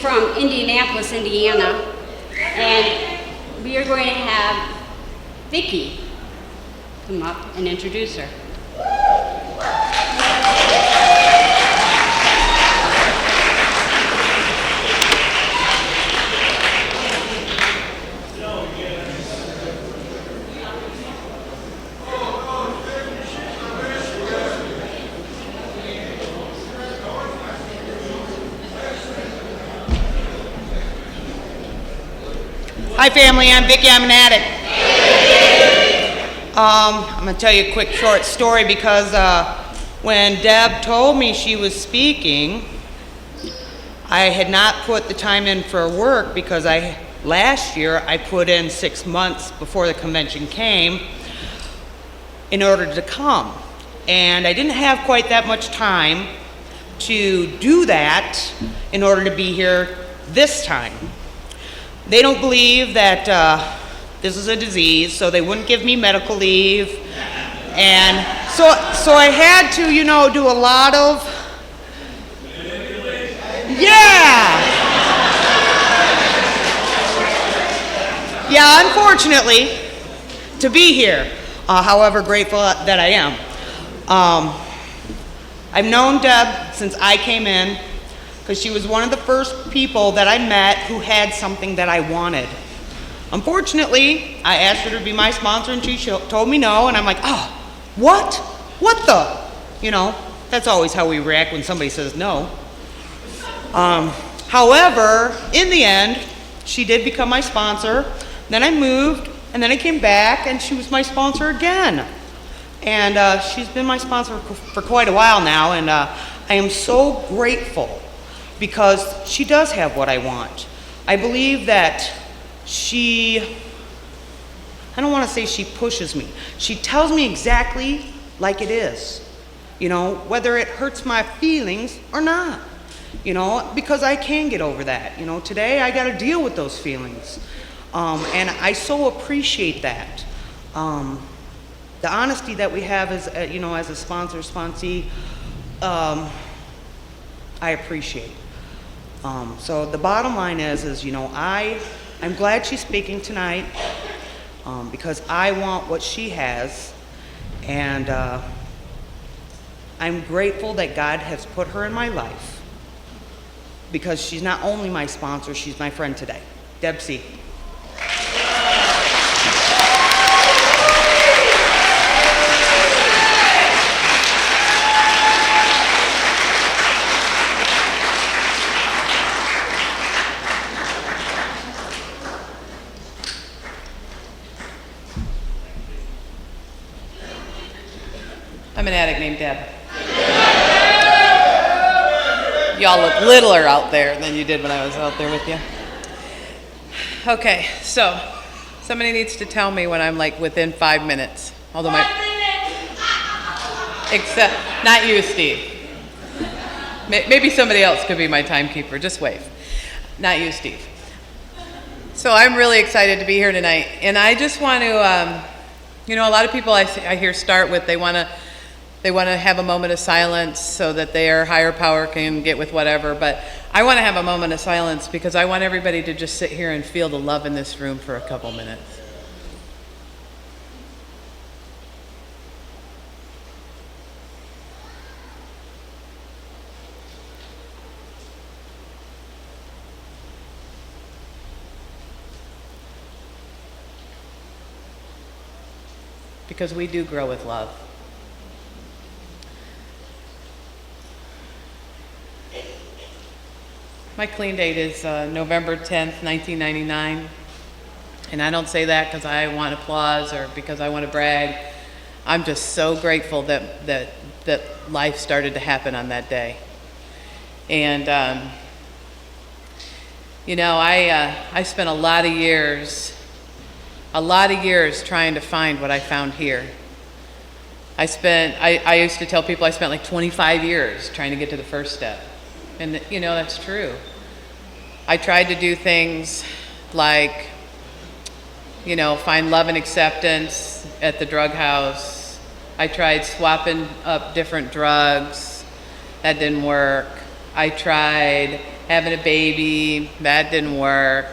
from Indianapolis, Indiana, and we are going to have Vicki come up and introduce her. Hi family, I'm Vicki, I'm an addict. I'm going to tell you a quick short story because when Deb told me she was speaking, I had not put the time in for work because last year I put in 6 months before the convention came in order to come. And I didn't have quite that much time to do that in order to be here this time. They don't believe that this is a disease, so they wouldn't give me medical leave. And so I had to, do a lot of, yeah, unfortunately, to be here. However grateful that I am. I've known Deb since I came in, because she was one of the first people that I met who had something that I wanted. Unfortunately, I asked her to be my sponsor and she told me no, and I'm like, oh, what? What the? That's always how we react when somebody says no. However, in the end, she did become my sponsor. Then I moved, and then I came back, and she was my sponsor again. And she's been my sponsor for quite a while now, and I am so grateful because she does have what I want. I believe that I don't want to say she pushes me. She tells me exactly like it is, whether it hurts my feelings or not, because I can get over that. Today I got to deal with those feelings. And I so appreciate that. The honesty that we have as, as a sponsee, I appreciate. So the bottom line is I'm glad she's speaking tonight because I want what she has, and I'm grateful that God has put her in my life because she's not only my sponsor, she's my friend today. Deb C. I'm an addict named Deb. Y'all look littler out there than you did when I was out there with you. Okay, so somebody needs to tell me when I'm within 5 minutes. Although except not you, Steve. Maybe somebody else could be my timekeeper. Just wave. Not you, Steve. So I'm really excited to be here tonight, and I just want to, a lot of people I hear start with they want to have a moment of silence so that their higher power can get with whatever, but I want to have a moment of silence because I want everybody to just sit here and feel the love in this room for a couple minutes. Because we do grow with love. My clean date is November 10th, 1999. And I don't say that because I want applause or because I want to brag. I'm just so grateful that life started to happen on that day. And, I spent a lot of years trying to find what I found here. I used to tell people I spent 25 years trying to get to the first step. And that's true. I tried to do things like, find love and acceptance at the drug house. I tried swapping up different drugs. That didn't work. I tried having a baby, that didn't work.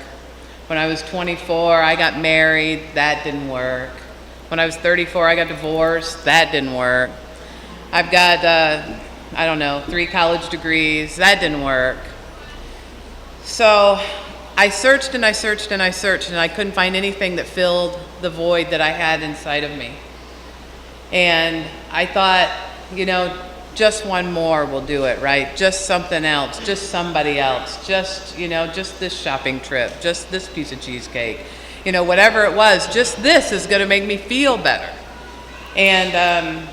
When I was 24, I got married, that didn't work. When I was 34, I got divorced, that didn't work. I've got, 3 college degrees, that didn't work. So I searched and I searched and I searched, and I couldn't find anything that filled the void that I had inside of me. And I thought, just one more will do it, right? Just something else, just somebody else, just this shopping trip, just this piece of cheesecake, whatever it was, just this is going to make me feel better. And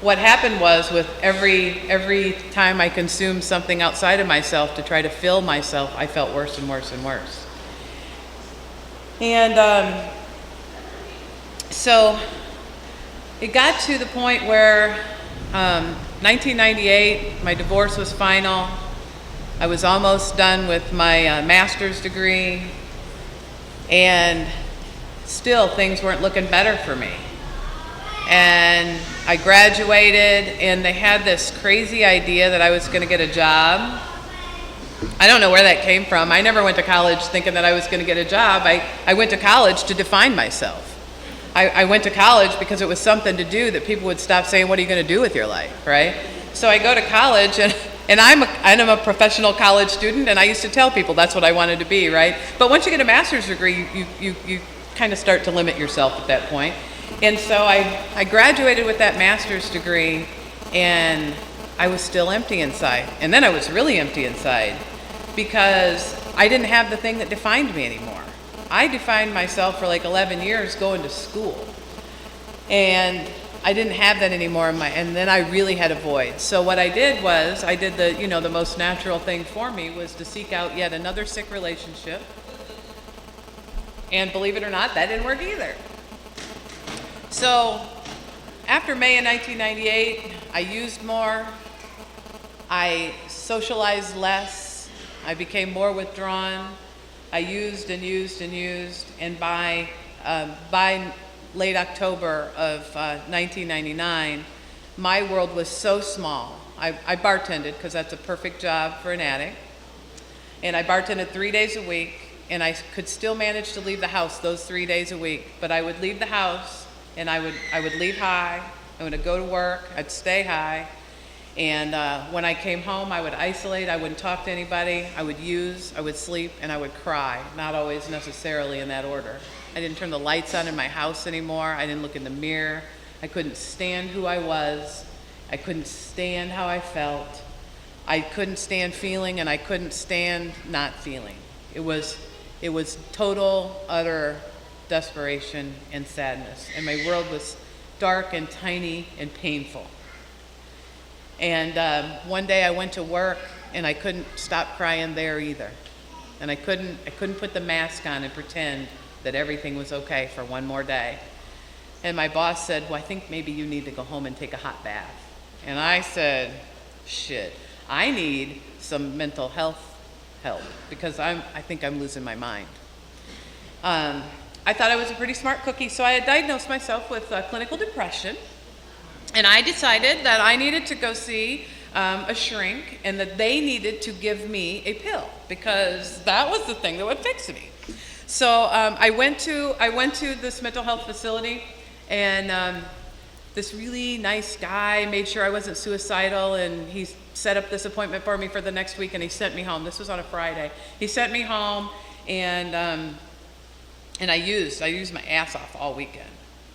what happened was, with every time I consumed something outside of myself to try to fill myself, I felt worse and worse and worse. And so it got to the point where 1998, my divorce was final. I was almost done with my master's degree, and still things weren't looking better for me. And I graduated, and they had this crazy idea that I was going to get a job. I don't know where that came from. I never went to college thinking that I was going to get a job. I went to college to define myself. I went to college because it was something to do that people would stop saying, what are you going to do with your life, right? So I go to college, and I'm a professional college student, and I used to tell people that's what I wanted to be, right? But once you get a master's degree, you kind of start to limit yourself at that point. And so I graduated with that master's degree, and I was still empty inside. And then I was really empty inside because I didn't have the thing that defined me anymore. I defined myself for like 11 years going to school, and I didn't have that anymore and then I really had a void. So what I did was, the most natural thing for me was to seek out yet another sick relationship. And believe it or not, that didn't work either. So after May of 1998, I used more, I socialized less, I became more withdrawn. I used and used and used, and by late October of 1999, my world was so small. I bartended, because that's a perfect job for an addict, and I bartended 3 days a week, and I could still manage to leave the house those 3 days a week. But I would leave the house, and I would leave high. I would go to work. I'd stay high. And when I came home, I would isolate. I wouldn't talk to anybody. I would use, I would sleep, and I would cry. Not always necessarily in that order. I didn't turn the lights on in my house anymore. I didn't look in the mirror. I couldn't stand who I was. I couldn't stand how I felt. I couldn't stand feeling, and I couldn't stand not feeling. It was total, utter desperation and sadness. And my world was dark and tiny and painful. And one day I went to work, and I couldn't stop crying there either. And I couldn't put the mask on and pretend that everything was okay for one more day. And my boss said, well, I think maybe you need to go home and take a hot bath. And I said, shit, I need some mental health help, because I think I'm losing my mind. I thought I was a pretty smart cookie, so I had diagnosed myself with clinical depression. And I decided that I needed to go see a shrink, and that they needed to give me a pill, because that was the thing that would fix me. So I went to this mental health facility, and this really nice guy made sure I wasn't suicidal, and he set up this appointment for me for the next week, and he sent me home. This was on a Friday. He sent me home, and I used my ass off all weekend.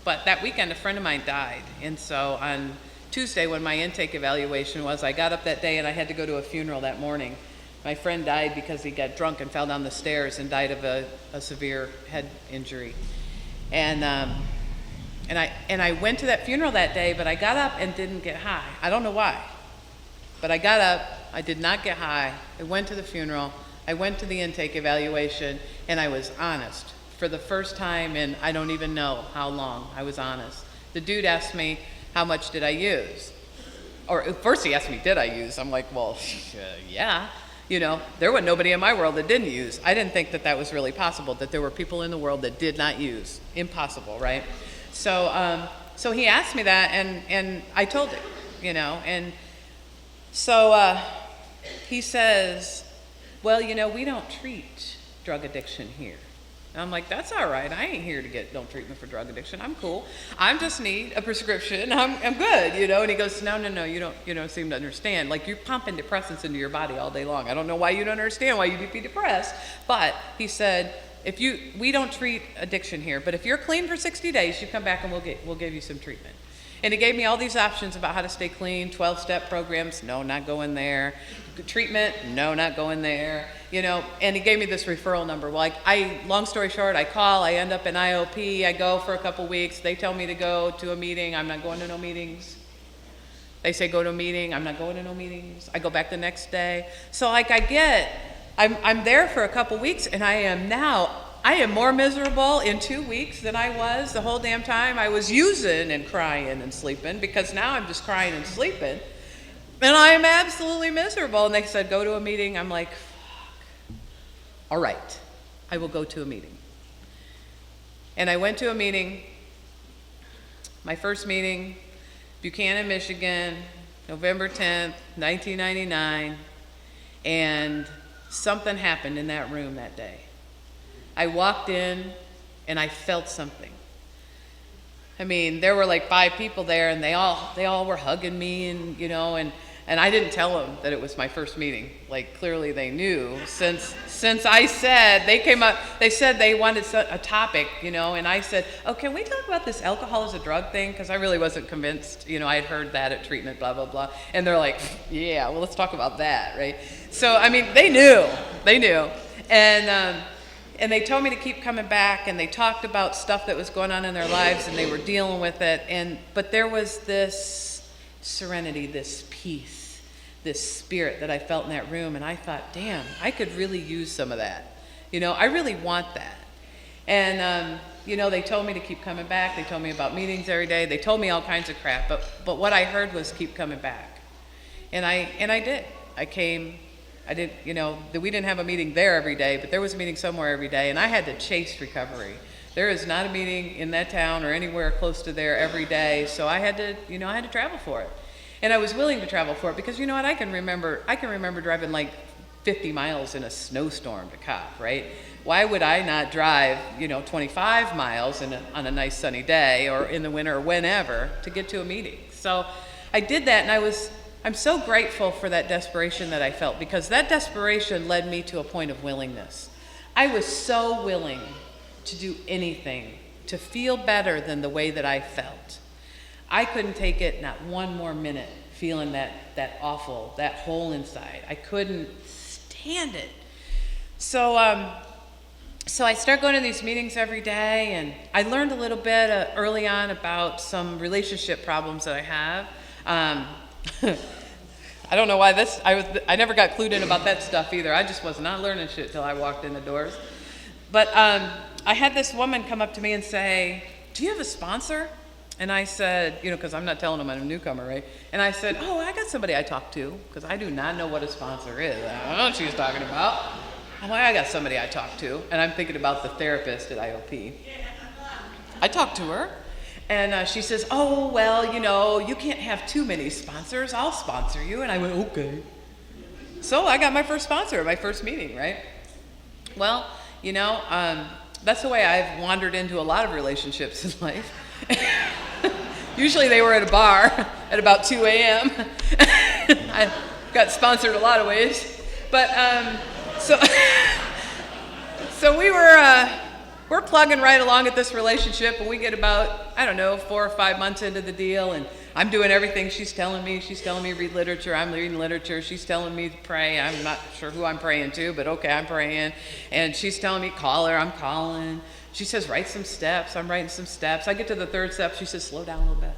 But that weekend, a friend of mine died. And so on Tuesday, when my intake evaluation was, I got up that day and I had to go to a funeral that morning. My friend died because he got drunk and fell down the stairs and died of a severe head injury. And I went to that funeral that day, but I got up and didn't get high. I don't know why. But I got up, I did not get high. I went to the funeral, I went to the intake evaluation, and I was honest. For the first time in I don't even know how long, I was honest. The dude asked me, how much did I use? Or first he asked me, did I use? I'm like, well, yeah. There was nobody in my world that didn't use. I didn't think that that was really possible, that there were people in the world that did not use. Impossible, right? So he asked me that, and I told him, and so he says, well, we don't treat drug addiction here. And I'm like, that's all right. I ain't here to get no treatment for drug addiction. I'm cool. I just need a prescription. I'm good, And he goes, no, you don't seem to understand. Like, you're pumping depressants into your body all day long. I don't know why you don't understand why you'd be depressed. But he said, we don't treat addiction here, but if you're clean for 60 days, you come back and we'll give you some treatment. And he gave me all these options about how to stay clean, 12-step programs, no, not going there. Treatment, no, not going there. And he gave me this referral number. Well, long story short, I call, I end up in IOP, I go for a couple weeks, they tell me to go to a meeting, I'm not going to no meetings. They say go to a meeting, I'm not going to no meetings. I go back the next day. So I'm there for a couple weeks, and I am more miserable in 2 weeks than I was the whole damn time I was using and crying and sleeping, because now I'm just crying and sleeping, and I am absolutely miserable. And they said, go to a meeting. I'm like, fuck. All right, I will go to a meeting. And I went to a meeting, my first meeting, Buchanan, Michigan, November 10th, 1999, and something happened in that room that day. I walked in and I felt something. I mean, there were like 5 people there, and they all were hugging me, and I didn't tell them that it was my first meeting. Like, clearly they knew, since I said, they came up, they said they wanted a topic, and I said, oh, can we talk about this alcohol as a drug thing? Because I really wasn't convinced, I had heard that at treatment, blah, blah, blah. And they're like, yeah, well, let's talk about that, right? So, I mean, they knew. And they told me to keep coming back, and they talked about stuff that was going on in their lives, and they were dealing with it. But there was this serenity, this peace, this spirit that I felt in that room, and I thought, damn, I could really use some of that. I really want that. And, they told me to keep coming back. They told me about meetings every day. They told me all kinds of crap. But what I heard was keep coming back. And I did. I came. I didn't, we didn't have a meeting there every day, but there was a meeting somewhere every day, and I had to chase recovery. There is not a meeting in that town or anywhere close to there every day, so I had to travel for it. And I was willing to travel for it because, what, I can remember driving like 50 miles in a snowstorm to cop, right? Why would I not drive, 25 miles on a nice sunny day, or in the winter, or whenever, to get to a meeting? So I did that, and I'm so grateful for that desperation that I felt, because that desperation led me to a point of willingness. I was so willing to do anything to feel better than the way that I felt. I couldn't take it not one more minute feeling that awful, that hole inside. I couldn't stand it. So I started going to these meetings every day, and I learned a little bit early on about some relationship problems that I have. I don't know why I never got clued in about that stuff either. I just was not learning shit till I walked in the doors. But I had this woman come up to me and say, do you have a sponsor? And I said, because I'm not telling them I'm a newcomer, right? And I said, oh, I got somebody I talk to, because I do not know what a sponsor is. I don't know what she was talking about. I'm like, I got somebody I talk to. And I'm thinking about the therapist at IOP. I talked to her. And she says, oh, well, you can't have too many sponsors. I'll sponsor you. And I went, okay. So I got my first sponsor at my first meeting, right? Well, that's the way I've wandered into a lot of relationships in life. Usually they were at a bar at about 2 a.m. I got sponsored a lot of ways. But so we're plugging right along at this relationship, and we get about, 4 or 5 months into the deal, and I'm doing everything she's telling me. She's telling me read literature, I'm reading literature. She's telling me to pray. I'm not sure who I'm praying to, but okay, I'm praying. And she's telling me call her, I'm calling. She says write some steps, I'm writing some steps. I get to the 3rd step, she says slow down a little bit.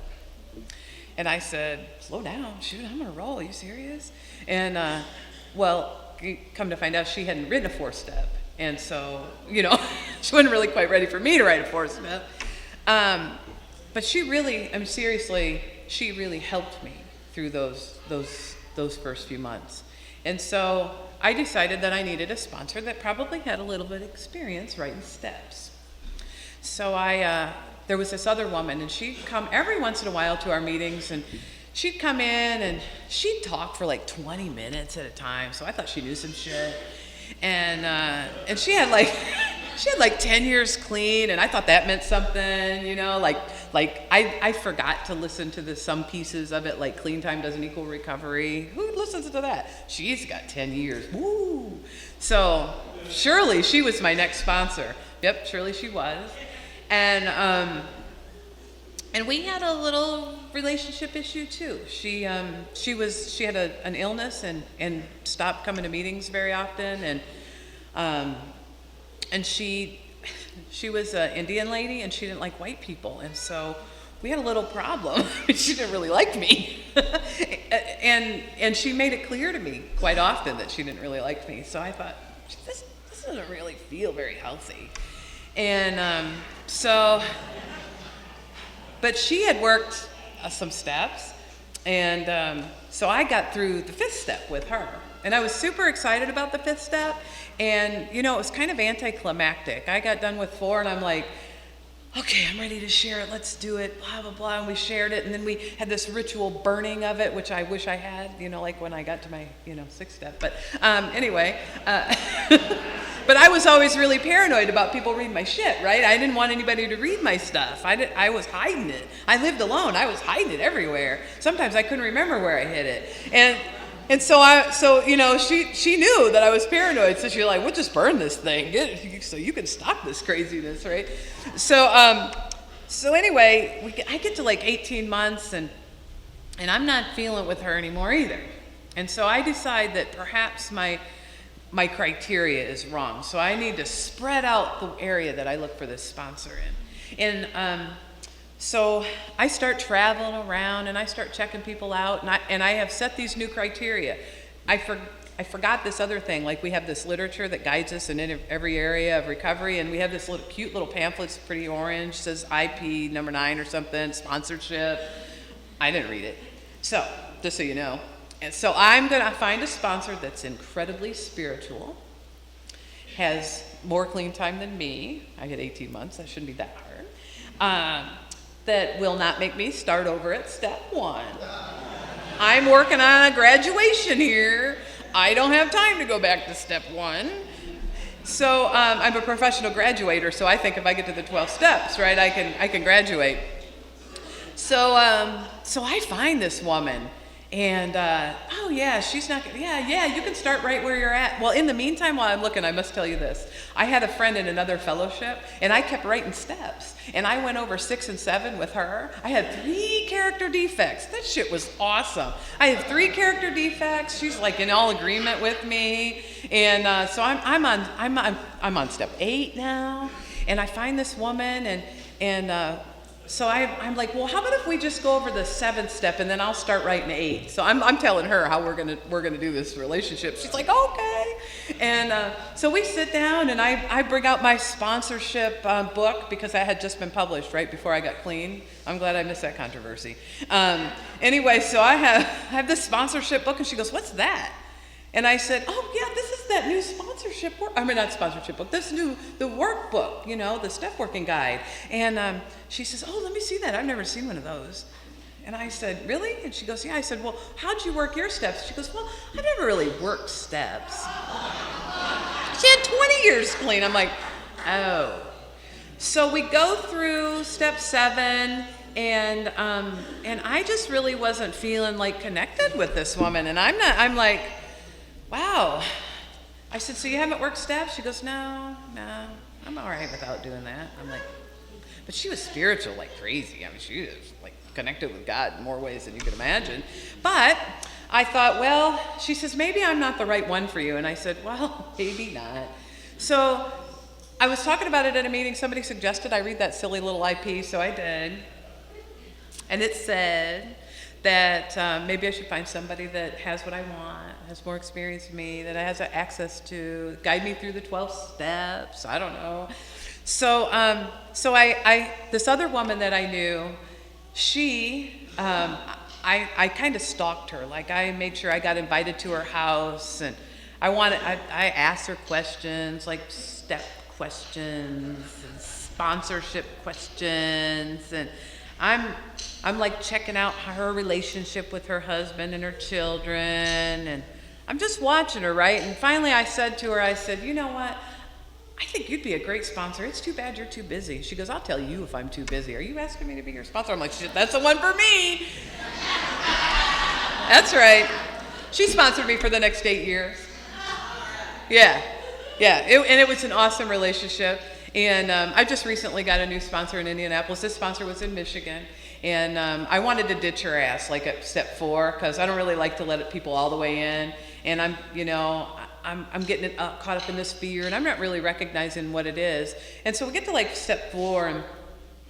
And I said, slow down? Shoot, I'm gonna roll, are you serious? And come to find out she hadn't written a 4th step. And so, she wasn't really quite ready for me to write a 4th step. But she really, seriously, she really helped me through those first few months. And so I decided that I needed a sponsor that probably had a little bit of experience writing steps. So there was this other woman, and she'd come every once in a while to our meetings, and she'd come in and she'd talk for like 20 minutes at a time. So I thought she knew some shit. And she had like she had like 10 years clean, and I thought that meant something, you know, like I forgot to listen to some pieces of it, like clean time doesn't equal recovery. Who listens to that? She's got 10 years. Woo! So Shirley, she was my next sponsor. Yep, Shirley, she was. And we had a little relationship issue too. She had an illness and stopped coming to meetings very often, and she was an Indian lady, and she didn't like white people, and so we had a little problem. She didn't really like me, and she made it clear to me quite often that she didn't really like me. So I thought, this doesn't really feel very healthy, and but she had worked some steps, and so I got through the 5th step with her. And I was super excited about the 5th step, and you know, it was kind of anticlimactic. I got done with 4, and I'm like, okay, I'm ready to share it, let's do it, blah, blah, blah, and we shared it, and then we had this ritual burning of it, which I wish I had, you know, like when I got to my, 6th step, but anyway, but I was always really paranoid about people reading my shit, right? I didn't want anybody to read my stuff. I was hiding it. I lived alone. I was hiding it everywhere. Sometimes I couldn't remember where I hid it. And so she knew that I was paranoid. So she's like, "We'll just burn this thing, so you can stop this craziness, right?" So anyway, I get to like 18 months, and I'm not feeling it with her anymore either. And so I decide that perhaps my criteria is wrong. So I need to spread out the area that I look for this sponsor in. And so I start traveling around, and I start checking people out, and I have set these new criteria. I forgot this other thing, like we have this literature that guides us in every area of recovery, and we have this cute little pamphlet, it's pretty orange, says IP number 9 or something, sponsorship. I didn't read it. So, just so you know. And so I'm going to find a sponsor that's incredibly spiritual, has more clean time than me. I get 18 months, that shouldn't be that hard. That will not make me start over at step 1. I'm working on a graduation here. I don't have time to go back to step 1. So I'm a professional graduator, so I think if I get to the 12 steps, right, I can graduate. So I find this woman, and oh yeah, she's not gonna, yeah, you can start right where you're at. Well, in the meantime, while I'm looking, I must tell you this. I had a friend in another fellowship, and I kept writing steps, and I went over 6 and 7 with her. I had 3 character defects. That shit was awesome. I had 3 character defects. She's like in all agreement with me, and so I'm on step 8 now, and I find this woman, and so I'm like, well, how about if we just go over the 7th step, and then I'll start writing 8. So I'm telling her how we're gonna do this relationship. She's like, okay. And so we sit down, and I bring out my sponsorship book, because that had just been published right before I got clean. I'm glad I missed that controversy. Anyway, so I have this sponsorship book, and she goes, what's that? And I said, oh yeah, this is that new sponsorship work. I mean, not sponsorship book. This new the workbook, the step working guide. And she says, oh, let me see that. I've never seen one of those. And I said, really? And she goes, yeah. I said, well, how'd you work your steps? She goes, well, I've never really worked steps. She had 20 years clean. I'm like, oh. So we go through step 7. And I just really wasn't feeling like connected with this woman. And I'm like, wow. I said, so you haven't worked steps? She goes, no, I'm all right without doing that. I'm like, but she was spiritual like crazy. I mean, she was like connected with God in more ways than you could imagine. But I thought, well, she says, maybe I'm not the right one for you. And I said, well, maybe not. So I was talking about it at a meeting. Somebody suggested I read that silly little IP, so I did. And it said that maybe I should find somebody that has what I want, has more experience than me, that has access to, guide me through the 12 steps, I don't know. So I this other woman that I knew, she, I kind of stalked her. Like I made sure I got invited to her house, and I asked her questions, like step questions, and sponsorship questions, and I'm like checking out her relationship with her husband and her children, and I'm just watching her, right? And finally I said to her, I said, you know what? I think you'd be a great sponsor. It's too bad you're too busy. She goes, I'll tell you if I'm too busy. Are you asking me to be your sponsor? I'm like, shit, that's the one for me. That's right. She sponsored me for the next 8 years. Yeah. And it was an awesome relationship. And I just recently got a new sponsor in Indianapolis. This sponsor was in Michigan. And I wanted to ditch her ass, like at step 4, because I don't really like to let people all the way in. And I'm getting caught up in this fear, and I'm not really recognizing what it is. And so we get to like step 4, and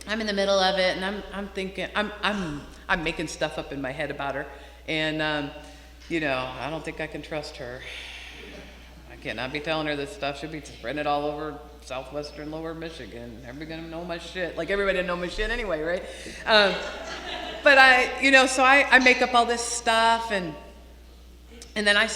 I'm in the middle of it, and I'm thinking, I'm making stuff up in my head about her. And, I don't think I can trust her. I cannot be telling her this stuff. She'll be spreading it all over southwestern lower Michigan. Everybody gonna know my shit. Like everybody know my shit anyway, right? But so I make up all this stuff, and then I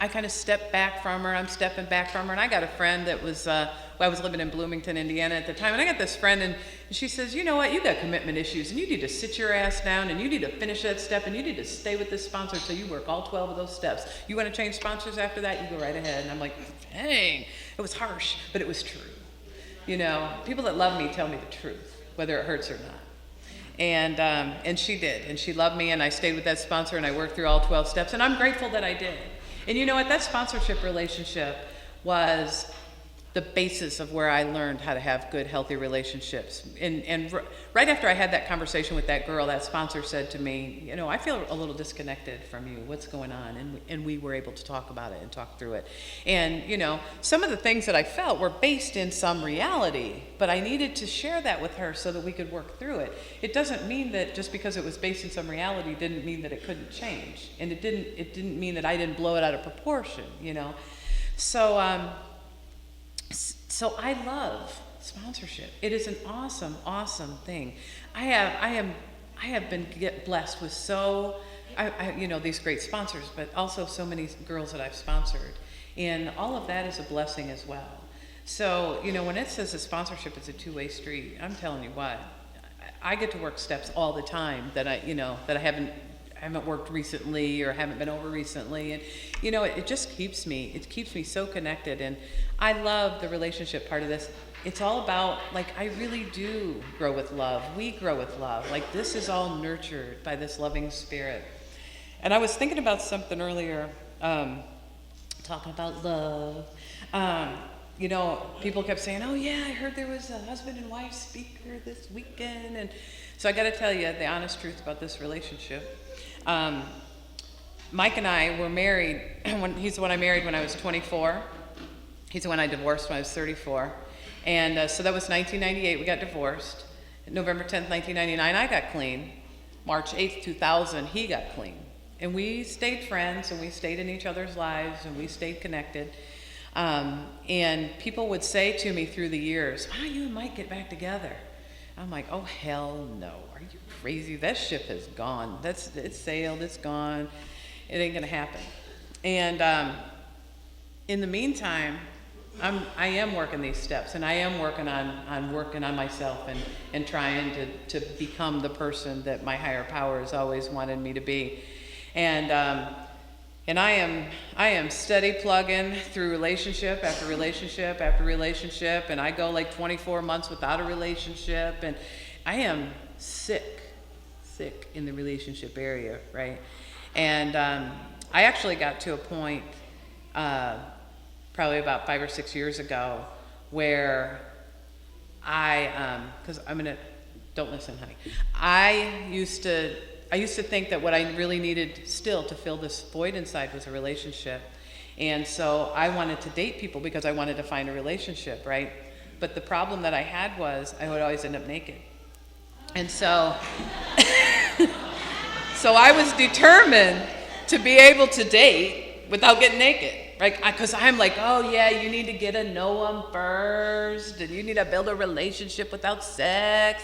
kind of step back from her. I'm stepping back from her, and I got a friend that was, I was living in Bloomington, Indiana at the time, and I got this friend, and she says, you know what, you got commitment issues, and you need to sit your ass down, and you need to finish that step, and you need to stay with this sponsor until you work all 12 of those steps. You want to change sponsors after that? You go right ahead. And I'm like, dang, it was harsh, but it was true. People that love me tell me the truth, whether it hurts or not. And she did, and she loved me, and I stayed with that sponsor, and I worked through all 12 steps, and I'm grateful that I did. And you know what, that sponsorship relationship was the basis of where I learned how to have good, healthy relationships. And right after I had that conversation with that girl, that sponsor said to me, I feel a little disconnected from you. What's going on? And we were able to talk about it and talk through it. And, some of the things that I felt were based in some reality, but I needed to share that with her so that we could work through it. It doesn't mean that just because it was based in some reality didn't mean that it couldn't change. And it didn't mean that I didn't blow it out of proportion, So I love sponsorship. It is an awesome, awesome thing. I have been blessed with these great sponsors, but also so many girls that I've sponsored, and all of that is a blessing as well. So when it says a sponsorship is a two-way street, I'm telling you what, I get to work steps all the time that I haven't worked recently or haven't been over recently, and it just keeps me so connected. And I love the relationship part of this. It's all about, I really do grow with love. We grow with love. This is all nurtured by this loving spirit. And I was thinking about something earlier, talking about love. People kept saying, oh yeah, I heard there was a husband and wife speaker this weekend. And so I got to tell you the honest truth about this relationship. Mike and I were married. He's the one I married when I was 24. He's the one I divorced when I was 34. And so that was 1998. We got divorced. November 10th, 1999, I got clean. March 8th, 2000, he got clean. And we stayed friends, and we stayed in each other's lives, and we stayed connected. And people would say to me through the years, why don't you and Mike get back together? I'm like, oh, hell no. Are you crazy? That ship has gone. It's sailed. It's gone. It ain't going to happen. And in the meantime, I am working these steps, and I am working on myself and trying to become the person that my higher power has always wanted me to be. And I am steady plugging through relationship after relationship after relationship, and I go 24 months without a relationship, and I am sick in the relationship area, right? And I actually got to a point probably about 5 or 6 years ago where don't listen, honey. I used to think that what I really needed still to fill this void inside was a relationship. And so I wanted to date people because I wanted to find a relationship, right? But the problem that I had was I would always end up naked. And so, so I was determined to be able to date without getting naked, right? Because I'm like, oh yeah, you need to get to know them first, and you need to build a relationship without sex.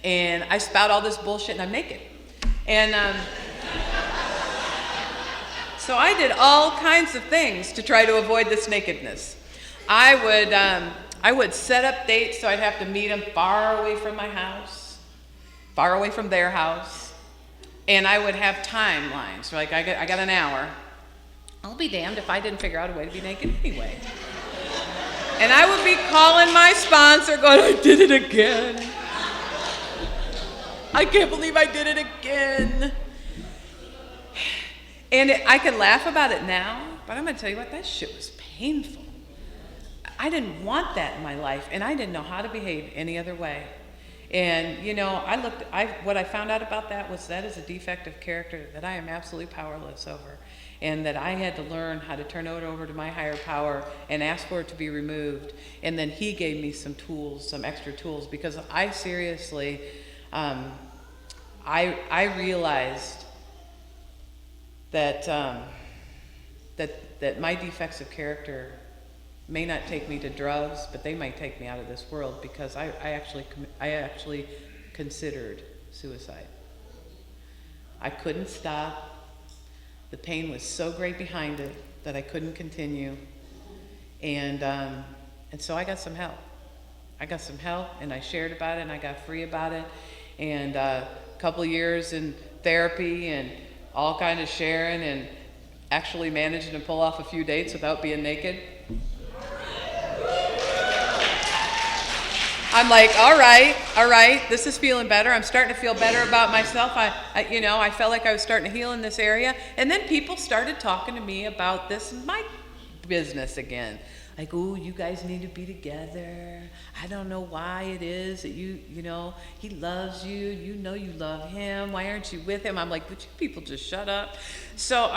And I spout all this bullshit, and I'm naked. And so I did all kinds of things to try to avoid this nakedness. I would set up dates so I'd have to meet them far away from my house, far away from their house, and I would have timelines. I got an hour. I'll be damned if I didn't figure out a way to be naked anyway. And I would be calling my sponsor going, I did it again. I can't believe I did it again. And I can laugh about it now, but I'm going to tell you what, that shit was painful. I didn't want that in my life, and I didn't know how to behave any other way. And, you know, what I found out about that was that is a defect of character that I am absolutely powerless over. And that I had to learn how to turn it over to my higher power and ask for it to be removed. And then he gave me some tools, some extra tools, because I seriously, I realized that, that my defects of character may not take me to drugs, but they might take me out of this world, because I actually considered suicide. I couldn't stop. The pain was so great behind it that I couldn't continue. And so I got some help. And I shared about it, and I got free about it. And a couple of years in therapy and all kind of sharing, and actually managing to pull off a few dates without being naked. I'm like, all right, this is feeling better. I'm starting to feel better about myself. I felt like I was starting to heal in this area. And then people started talking to me about this mic business again. Like, ooh, you guys need to be together. I don't know why it is that you know, he loves you. You know you love him. Why aren't you with him? I'm like, would you people just shut up? So,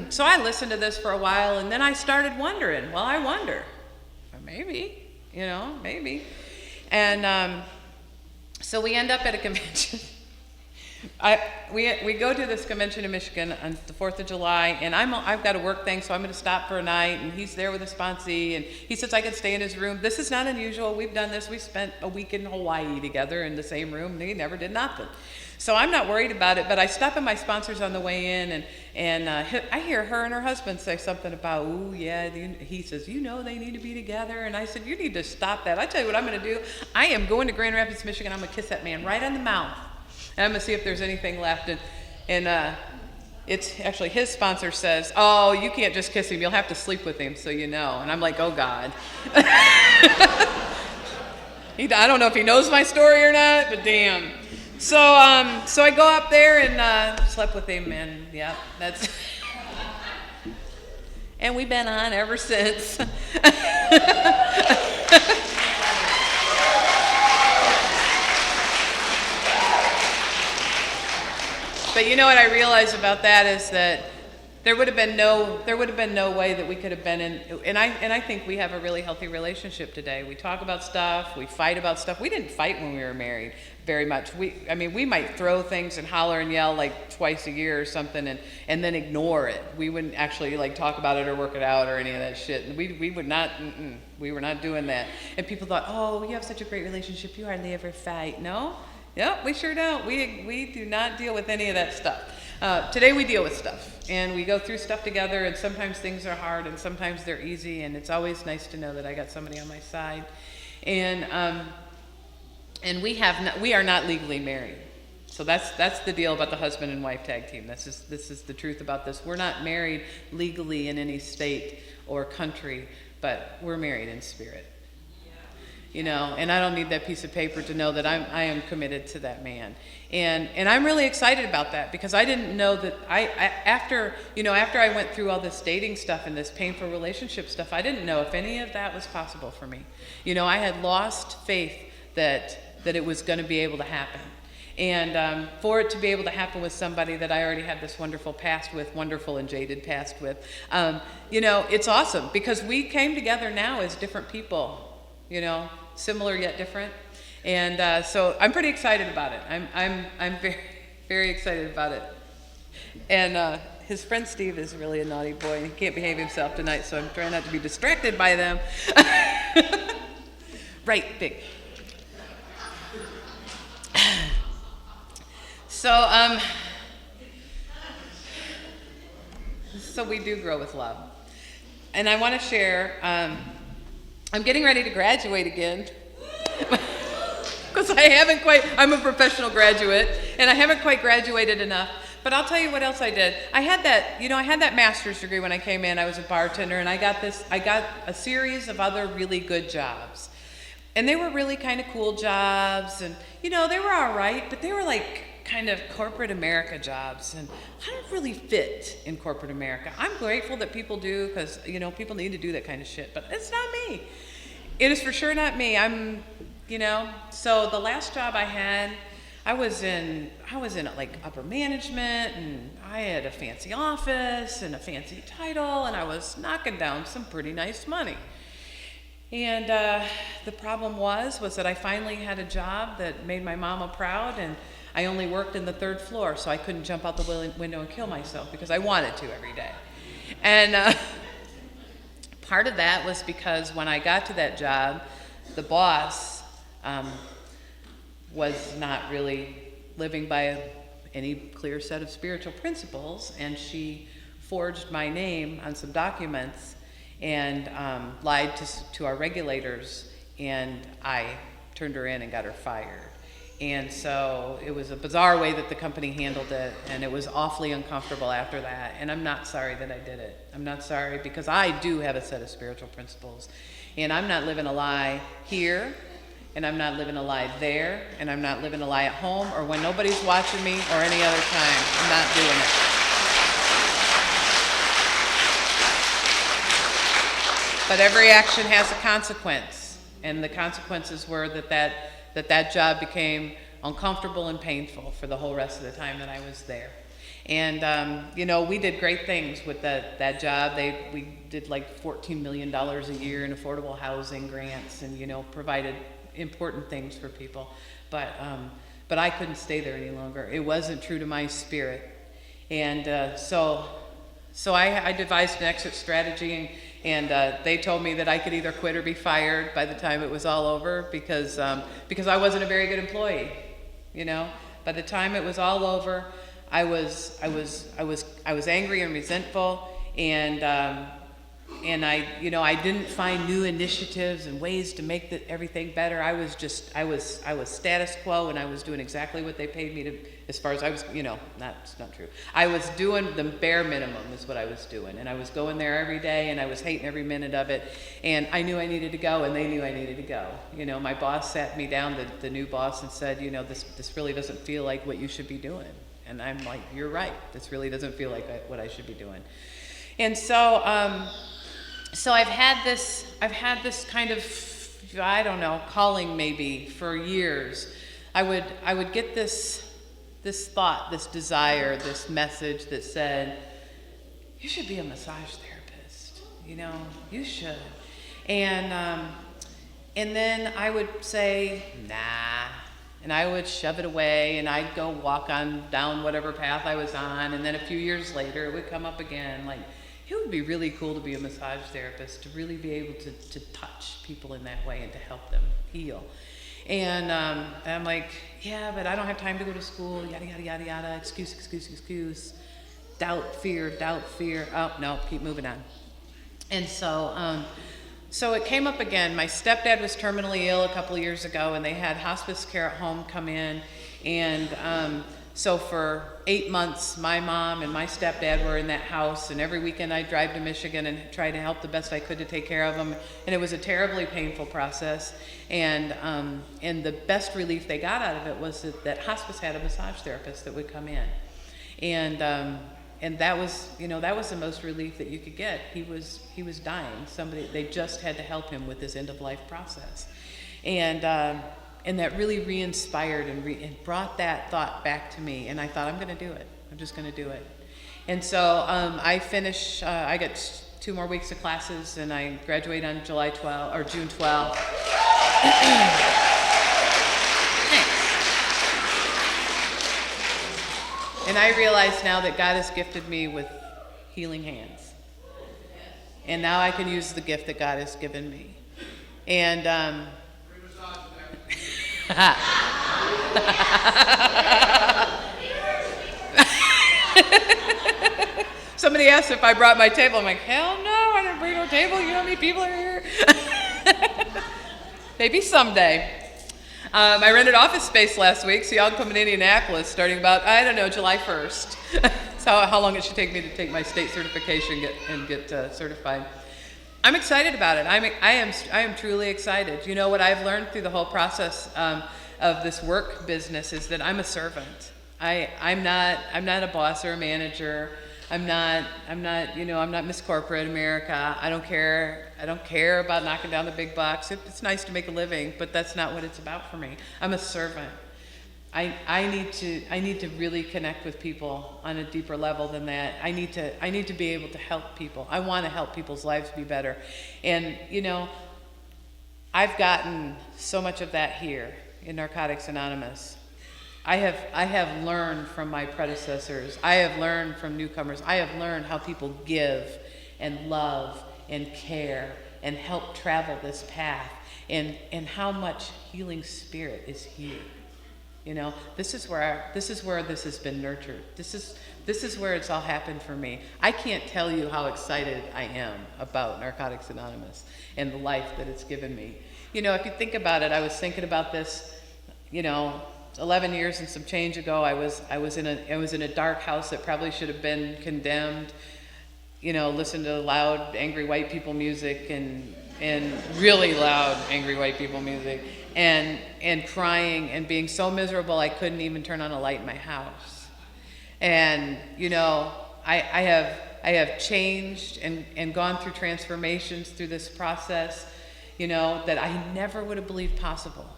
so I listened to this for a while, and then I started wondering, well, I wonder, maybe. And so we end up at a convention. We go to this convention in Michigan on the 4th of July, and I've got a work thing, so I'm going to stop for a night, and he's there with a sponsee, and he says I can stay in his room. This is not unusual. We've done this. We spent a week in Hawaii together in the same room, and he never did nothing. So I'm not worried about it, but I stop at my sponsors on the way in, and I hear her and her husband say something about, ooh, yeah, he says, you know they need to be together. And I said, you need to stop that. I tell you what I'm going to do. I am going to Grand Rapids, Michigan. I'm going to kiss that man right on the mouth. And I'm going to see if there's anything left. And it's actually his sponsor says, oh, you can't just kiss him. You'll have to sleep with him, so you know. And I'm like, oh, God. I don't know if he knows my story or not, but damn. So I go up there and slept with him, and yeah, that's. And we've been on ever since. But you know what I realize about that is that there would have been no way that we could have been in, and I think we have a really healthy relationship today. We talk about stuff, we fight about stuff. We didn't fight when we were married very much. We might throw things and holler and yell like twice a year or something, and then ignore it. We wouldn't actually like talk about it or work it out or any of that shit. And we would not. We were not doing that. And people thought, oh, you have such a great relationship. You hardly ever fight. No. Yep, we sure don't. We do not deal with any of that stuff. Today we deal with stuff, and we go through stuff together, and sometimes things are hard, and sometimes they're easy, and it's always nice to know that I got somebody on my side. And we are not legally married. So that's the deal about the husband and wife tag team. This is the truth about this. We're not married legally in any state or country, but we're married in spirit. You know, and I don't need that piece of paper to know that I am committed to that man. And I'm really excited about that, because I didn't know that after I went through all this dating stuff and this painful relationship stuff, I didn't know if any of that was possible for me. You know, I had lost faith that it was going to be able to happen. And for it to be able to happen with somebody that I already had this wonderful past with, wonderful and jaded past with, you know, it's awesome, because we came together now as different people, you know, similar yet different. And so I'm pretty excited about it. I'm very, very excited about it. And his friend Steve is really a naughty boy, and he can't behave himself tonight, so I'm trying not to be distracted by them. Right, big. So we do grow with love. And I want to share, I'm getting ready to graduate again. Because I'm a professional graduate, and I haven't quite graduated enough. But I'll tell you what else I did. I had that master's degree when I came in. I was a bartender, and I got a series of other really good jobs. And they were really kind of cool jobs, and they were all right, but they were like kind of corporate America jobs, and I don't really fit in corporate America. I'm grateful that people do, because people need to do that kind of shit, but it's not me. It is for sure not me. So the last job I had, I was in like upper management, and I had a fancy office and a fancy title, and I was knocking down some pretty nice money. And the problem was that I finally had a job that made my mama proud, and I only worked in the 3rd floor, so I couldn't jump out the window and kill myself because I wanted to every day. And part of that was because when I got to that job, the boss was not really living by any clear set of spiritual principles, and she forged my name on some documents and lied to our regulators, and I turned her in and got her fired. And so it was a bizarre way that the company handled it, and it was awfully uncomfortable after that. And I'm not sorry that I did it. I'm not sorry, because I do have a set of spiritual principles, and I'm not living a lie here, and I'm not living a lie there, and I'm not living a lie at home or when nobody's watching me or any other time. I'm not doing it. But every action has a consequence, and the consequences were that job became uncomfortable and painful for the whole rest of the time that I was there. And we did great things with that job. We did like $14 million a year in affordable housing grants, and provided important things for people. But I couldn't stay there any longer. It wasn't true to my spirit, and so I devised an exit strategy. And they told me that I could either quit or be fired by the time it was all over, because I wasn't a very good employee. By the time it was all over, I was angry and resentful, and I didn't find new initiatives and ways to make everything better. I was status quo, and I was doing exactly what they paid me to. As far as I was, that's not true. I was doing the bare minimum is what I was doing, and I was going there every day, and I was hating every minute of it. And I knew I needed to go, and they knew I needed to go. My boss sat me down, the new boss, and said, this really doesn't feel like what you should be doing. And I'm like, you're right. This really doesn't feel like what I should be doing. And so. So I've had this kind of, I don't know, calling maybe for years. I would get this thought, this desire, this message that said, you should be a massage therapist. You should. And then I would say, nah. And I would shove it away, and I'd go walk down whatever path I was on. And then a few years later, it would come up again, like, it would be really cool to be a massage therapist, to really be able to touch people in that way and to help them heal. And I'm like, yeah, but I don't have time to go to school, yada, yada, yada, yada, excuse. Doubt, fear. Oh, no, keep moving on. And so it came up again. My stepdad was terminally ill a couple of years ago, and they had hospice care at home come in. And so for 8 months, my mom and my stepdad were in that house, and every weekend I'd drive to Michigan and try to help the best I could to take care of them. And it was a terribly painful process. And the best relief they got out of it was that hospice had a massage therapist that would come in. And that was, that was the most relief that you could get. He was dying. They just had to help him with this end of life process. And that really re-inspired and brought that thought back to me. And I thought, I'm going to do it. I'm just going to do it. And so I finished, I got 2 more weeks of classes, and I graduate on June 12th. And I realize now that God has gifted me with healing hands. And now I can use the gift that God has given me. And somebody asked if I brought my table. I'm like, hell no, I didn't bring no table. You know how many people are here? Maybe someday. I rented office space last week, so y'all can come in Indianapolis starting about, I don't know, July 1st. So how long it should take me to take my state certification and get certified. I'm excited about it. I am truly excited. You know what I've learned through the whole process of this work business is that I'm a servant. I'm not a boss or a manager. I'm not Miss Corporate America. I don't care about knocking down the big bucks. It's nice to make a living, but that's not what it's about for me. I'm a servant. I need to really connect with people on a deeper level than that. I need to be able to help people. I want to help people's lives be better. And I've gotten so much of that here in Narcotics Anonymous. I have learned from my predecessors. I have learned from newcomers. I have learned how people give and love and care and help travel this path, and how much healing spirit is here. This is where this has been nurtured. This is where it's all happened for me. I can't tell you how excited I am about Narcotics Anonymous and the life that it's given me. If you think about it, I was thinking about this, 11 years and some change ago. I was in a dark house that probably should have been condemned. Listen to loud, angry white people music and really loud, angry white people music, and crying and being so miserable I couldn't even turn on a light in my house. And I have changed and gone through transformations through this process, that I never would have believed possible.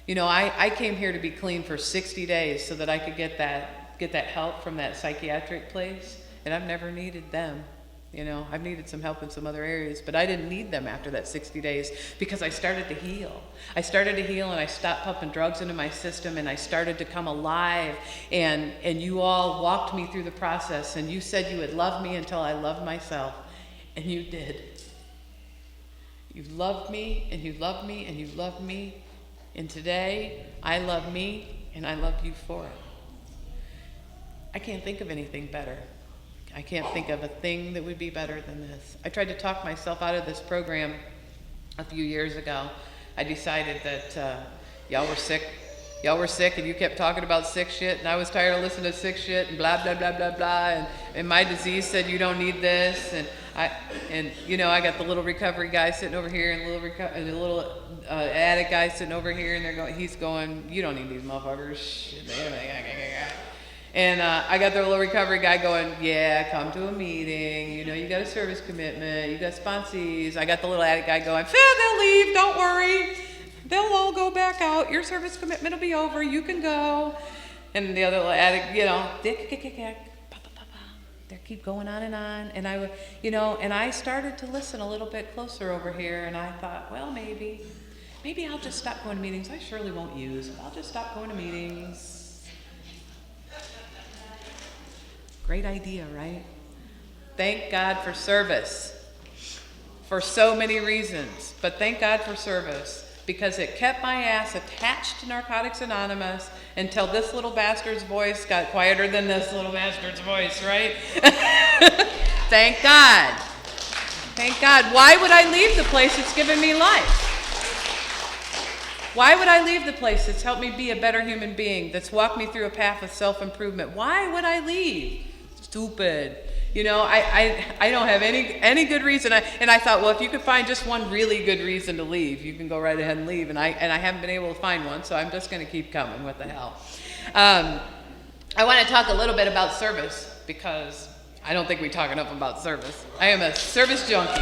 I came here to be clean for 60 days so that I could get that help from that psychiatric place, and I've never needed them. I've needed some help in some other areas, but I didn't need them after that 60 days because I started to heal. I started to heal, and I stopped pumping drugs into my system, and I started to come alive, and you all walked me through the process, and you said you would love me until I loved myself, and you did. You loved me, and you loved me, and you loved me, and today I love me, and I love you for it. I can't think of anything better. I can't think of a thing that would be better than this. I tried to talk myself out of this program a few years ago. I decided that y'all were sick, and you kept talking about sick shit, and I was tired of listening to sick shit and blah blah blah blah blah, and my disease said you don't need this, and I got the little recovery guy sitting over here, and the little addict guy sitting over here, and he's going, you don't need these motherfuckers. And I got the little recovery guy going, yeah, come to a meeting, you got a service commitment, you got sponsees. I got the little addict guy going, they'll leave, don't worry. They'll all go back out. Your service commitment will be over, you can go. And the other little addict, they keep going on. And I started to listen a little bit closer over here, and I thought, well, maybe I'll just stop going to meetings. I surely won't use. I'll just stop going to meetings. Great idea, right? Thank God for service for so many reasons, but thank God for service because it kept my ass attached to Narcotics Anonymous until this little bastard's voice got quieter than this little bastard's voice, right? Thank God. Thank God. Why would I leave the place that's given me life? Why would I leave the place that's helped me be a better human being, that's walked me through a path of self-improvement? Why would I leave? Stupid. I don't have any good reason. And I thought, well, if you could find just one really good reason to leave, you can go right ahead and leave. And I haven't been able to find one, so I'm just going to keep coming. What the hell? I want to talk a little bit about service because I don't think we talk enough about service. I am a service junkie.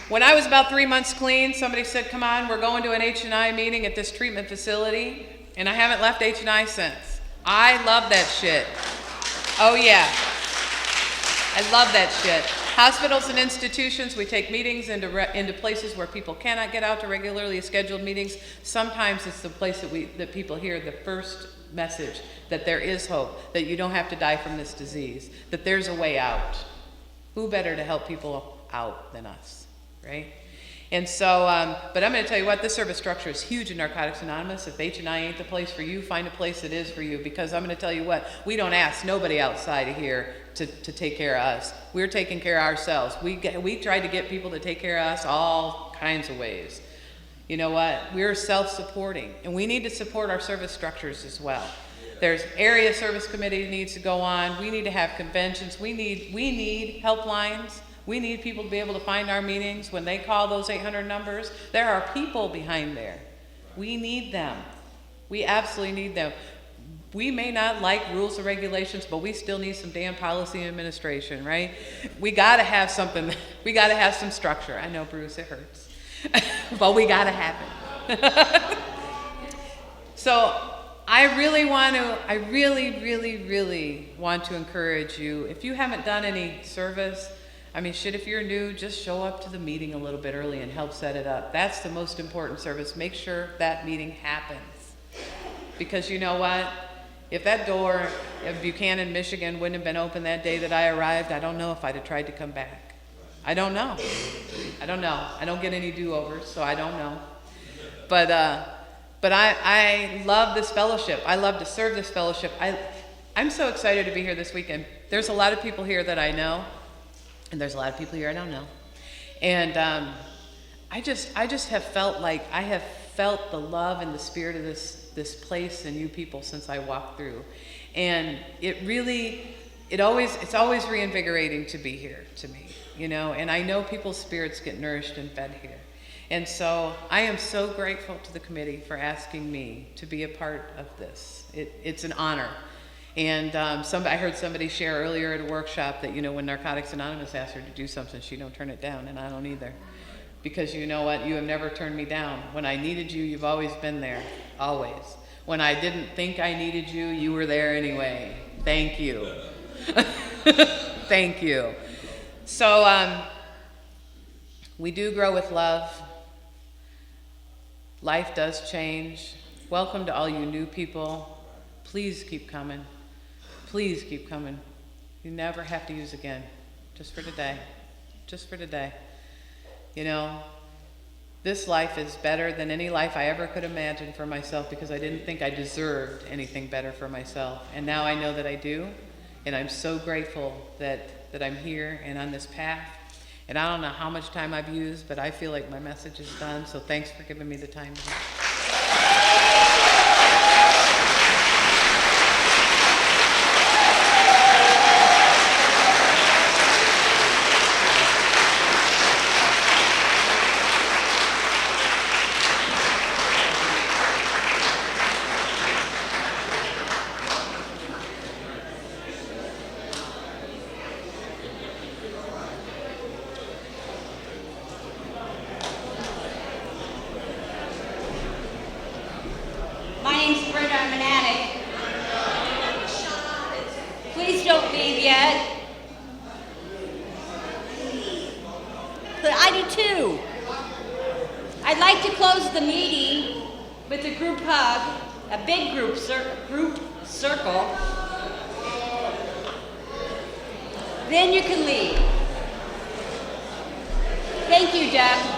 When I was about 3 months clean, somebody said, come on, we're going to an H&I meeting at this treatment facility. And I haven't left H&I since. I love that shit. Oh yeah. I love that shit. Hospitals and institutions, we take meetings into places where people cannot get out to regularly scheduled meetings. Sometimes it's the place that people hear the first message, that there is hope, that you don't have to die from this disease, that there's a way out. Who better to help people out than us, right? And so, but I'm going to tell you what, this service structure is huge in Narcotics Anonymous. If H&I ain't the place for you, find a place that is for you. Because I'm going to tell you what, we don't ask nobody outside of here to take care of us. We're taking care of ourselves. We try to get people to take care of us all kinds of ways. You know what? We're self-supporting, and we need to support our service structures as well. There's area service committee needs to go on. We need to have conventions. We need helplines. We need people to be able to find our meetings. When they call those 800 numbers, there are people behind there. We need them. We absolutely need them. We may not like rules and regulations, but we still need some damn policy and administration, right? We got to have something. We got to have some structure. I know, Bruce, it hurts. But we got to have it. So I really want to encourage you, if you haven't done any service, I mean, shit, if you're new, just show up to the meeting a little bit early and help set it up. That's the most important service. Make sure that meeting happens. Because you know what? If that door of Buchanan, Michigan wouldn't have been open that day that I arrived, I don't know if I'd have tried to come back. I don't know. I don't get any do-overs, so I don't know. But I love this fellowship. I love to serve this fellowship. I'm so excited to be here this weekend. There's a lot of people here that I know, and there's a lot of people here I don't know. And I just have felt like I have felt the love and the spirit of this place and you people since I walked through. And it's always reinvigorating to be here to me, you know, and I know people's spirits get nourished and fed here. And so I am so grateful to the committee for asking me to be a part of this. It's an honor. And I heard somebody share earlier at a workshop that, you know, when Narcotics Anonymous asked her to do something, she don't turn it down, and I don't either. Because you know what? You have never turned me down. When I needed you, you've always been there. Always. When I didn't think I needed you, you were there anyway. Thank you. Thank you. So we do grow with love. Life does change. Welcome to all you new people. Please keep coming. Please keep coming. You never have to use again. Just for today. Just for today. You know, this life is better than any life I ever could imagine for myself because I didn't think I deserved anything better for myself. And now I know that I do. And I'm so grateful that I'm here and on this path. And I don't know how much time I've used, but I feel like my message is done. So thanks for giving me the time. Please don't leave yet. But I do too. I'd like to close the meeting with a group hug, a big group circle. Then you can leave. Thank you, Deb.